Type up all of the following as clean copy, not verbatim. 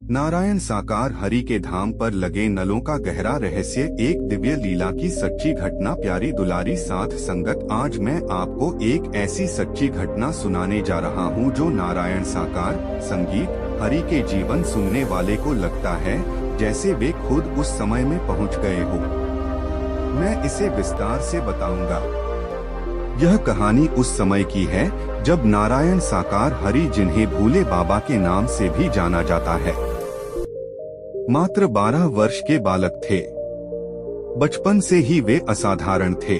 नारायण साकार हरि के धाम पर लगे नलों का गहरा रहस्य, एक दिव्य लीला की सच्ची घटना। प्यारी दुलारी साध संगत, आज मैं आपको एक ऐसी सच्ची घटना सुनाने जा रहा हूँ जो नारायण साकार संगीत हरि के जीवन सुनने वाले को लगता है जैसे वे खुद उस समय में पहुँच गए हो। मैं इसे विस्तार से बताऊंगा। यह कहानी उस समय की है जब नारायण साकार हरि, जिन्हें भूले बाबा के नाम से भी जाना जाता है, मात्र 12 वर्ष के बालक थे। बचपन से ही वे असाधारण थे।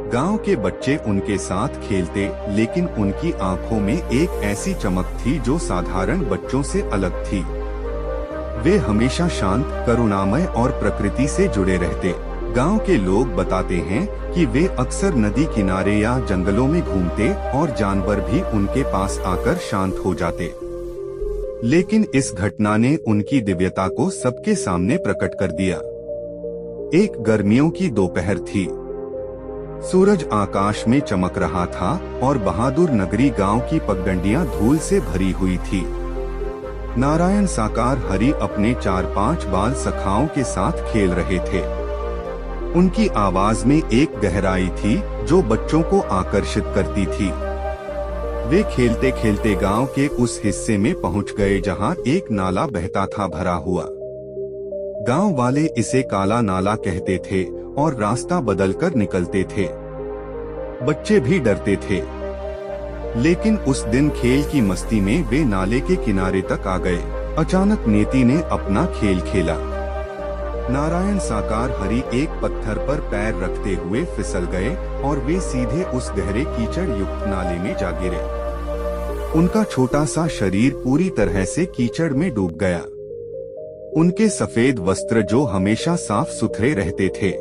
गांव के बच्चे उनके साथ खेलते, लेकिन उनकी आंखों में एक ऐसी चमक थी जो साधारण बच्चों से अलग थी। वे हमेशा शांत, करुणामय और प्रकृति से जुड़े रहते। गांव के लोग बताते हैं कि वे अक्सर नदी किनारे या जंगलों में घूमते और जानवर भी उनके पास आकर शांत हो जाते। लेकिन इस घटना ने उनकी दिव्यता को सबके सामने प्रकट कर दिया। एक गर्मियों की दोपहर थी। सूरज आकाश में चमक रहा था और बहादुर नगरी गांव की पगडंडियां धूल से भरी हुई थी। नारायण साकार हरि अपने 4-5 बाल सखाओं के साथ खेल रहे थे। उनकी आवाज में एक गहराई थी जो बच्चों को आकर्षित करती थी। वे खेलते खेलते गांव के उस हिस्से में पहुंच गए जहां एक नाला बहता था, भरा हुआ। गांव वाले इसे काला नाला कहते थे और रास्ता बदलकर निकलते थे। बच्चे भी डरते थे, लेकिन उस दिन खेल की मस्ती में वे नाले के किनारे तक आ गए। अचानक नेती ने अपना खेल खेला। नारायण साकार हरि एक पत्थर पर पैर रखते हुए फिसल गए और वे सीधे उस गहरे कीचड़ युक्त नाले में जा गिरे। उनका छोटा सा शरीर पूरी तरह से कीचड़ में डूब गया। उनके सफेद वस्त्र, जो हमेशा साफ सुथरे रहते थे,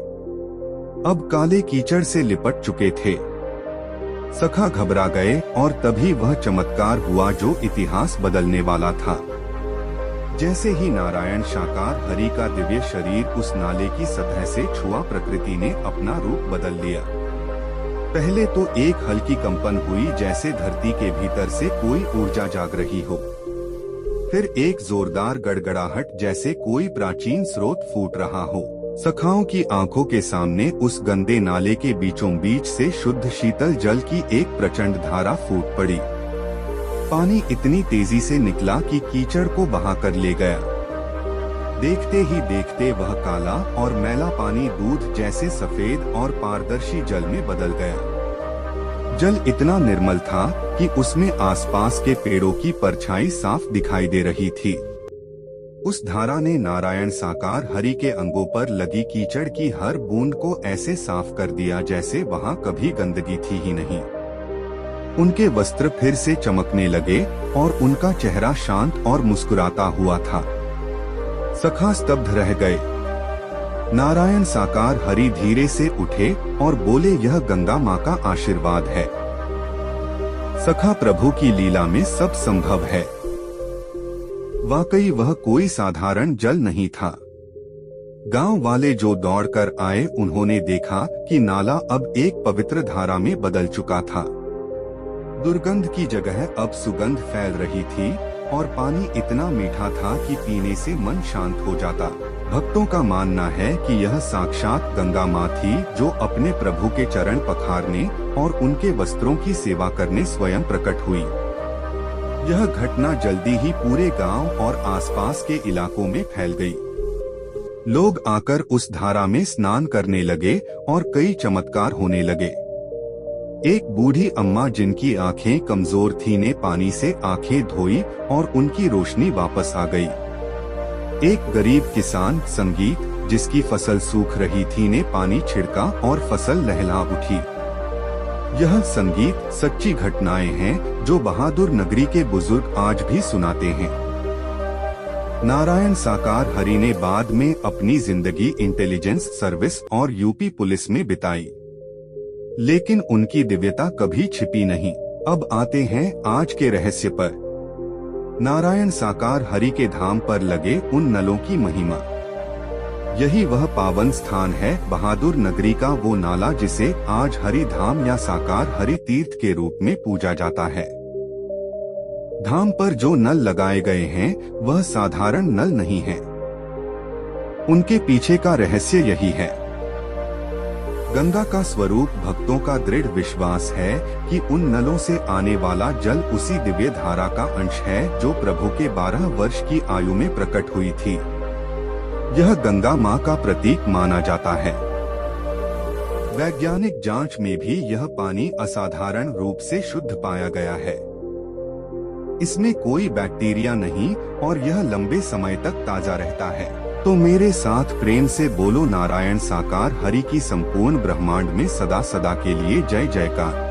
अब काले कीचड़ से लिपट चुके थे। सखा घबरा गए और तभी वह चमत्कार हुआ जो इतिहास बदलने वाला था। जैसे ही नारायण साकार हरि का दिव्य शरीर उस नाले की सतह से छुआ, प्रकृति ने अपना रूप बदल लिया। पहले तो एक हल्की कंपन हुई, जैसे धरती के भीतर से कोई ऊर्जा जाग रही हो। फिर एक जोरदार गड़गड़ाहट, जैसे कोई प्राचीन स्रोत फूट रहा हो। सखाओं की आंखों के सामने उस गंदे नाले के बीचों बीच से शुद्ध शीतल जल की एक प्रचंड धारा फूट पड़ी। पानी इतनी तेजी से निकला कि कीचड़ को बहाकर ले गया। देखते ही देखते वह काला और मैला पानी दूध जैसे सफेद और पारदर्शी जल में बदल गया। जल इतना निर्मल था कि उसमें आसपास के पेड़ों की परछाई साफ दिखाई दे रही थी। उस धारा ने नारायण साकार हरि के अंगों पर लगी कीचड़ की हर बूंद को ऐसे साफ कर दिया जैसे वहां कभी गंदगी थी ही नहीं। उनके वस्त्र फिर से चमकने लगे और उनका चेहरा शांत और मुस्कुराता हुआ था। सखा स्तब्ध रह गए। नारायण साकार हरि धीरे से उठे और बोले, यह गंगा माँ का आशीर्वाद है। सखा, प्रभु की लीला में सब संभव है। वाकई वह कोई साधारण जल नहीं था। गांव वाले जो दौड़कर आए, उन्होंने देखा कि नाला अब एक पवित्र धारा में बदल चुका था। दुर्गंध की जगह अब सुगंध फैल रही थी और पानी इतना मीठा था कि पीने से मन शांत हो जाता। भक्तों का मानना है कि यह साक्षात गंगा माँ थी जो अपने प्रभु के चरण पखारने और उनके वस्त्रों की सेवा करने स्वयं प्रकट हुई। यह घटना जल्दी ही पूरे गांव और आसपास के इलाकों में फैल गई। लोग आकर उस धारा में स्नान करने लगे और कई चमत्कार होने लगे। एक बूढ़ी अम्मा, जिनकी आंखें कमजोर थीं, ने पानी से आंखें धोई और उनकी रोशनी वापस आ गई। एक गरीब किसान संगीत, जिसकी फसल सूख रही थी, ने पानी छिड़का और फसल लहला उठी। यह संगीत सच्ची घटनाएं हैं जो बहादुर नगरी के बुजुर्ग आज भी सुनाते हैं। नारायण साकार हरि ने बाद में अपनी जिंदगी इंटेलिजेंस सर्विस और यूपी पुलिस में बिताई, लेकिन उनकी दिव्यता कभी छिपी नहीं। अब आते हैं आज के रहस्य पर। नारायण साकार हरि के धाम पर लगे उन नलों की महिमा। यही वह पावन स्थान है, बहादुर नगरी का वो नाला जिसे आज हरि धाम या साकार हरि तीर्थ के रूप में पूजा जाता है। धाम पर जो नल लगाए गए हैं वह साधारण नल नहीं हैं। उनके पीछे का रहस्य यही है। गंगा का स्वरूप भक्तों का दृढ़ विश्वास है कि उन नलों से आने वाला जल उसी दिव्य धारा का अंश है जो प्रभु के 12 वर्ष की आयु में प्रकट हुई थी। यह गंगा मां का प्रतीक माना जाता है। वैज्ञानिक जांच में भी यह पानी असाधारण रूप से शुद्ध पाया गया है। इसमें कोई बैक्टीरिया नहीं और यह लंबे समय तक ताजा रहता है। तो मेरे साथ प्रेम से बोलो नारायण साकार हरि की संपूर्ण ब्रह्मांड में सदा सदा के लिए जय जयकार।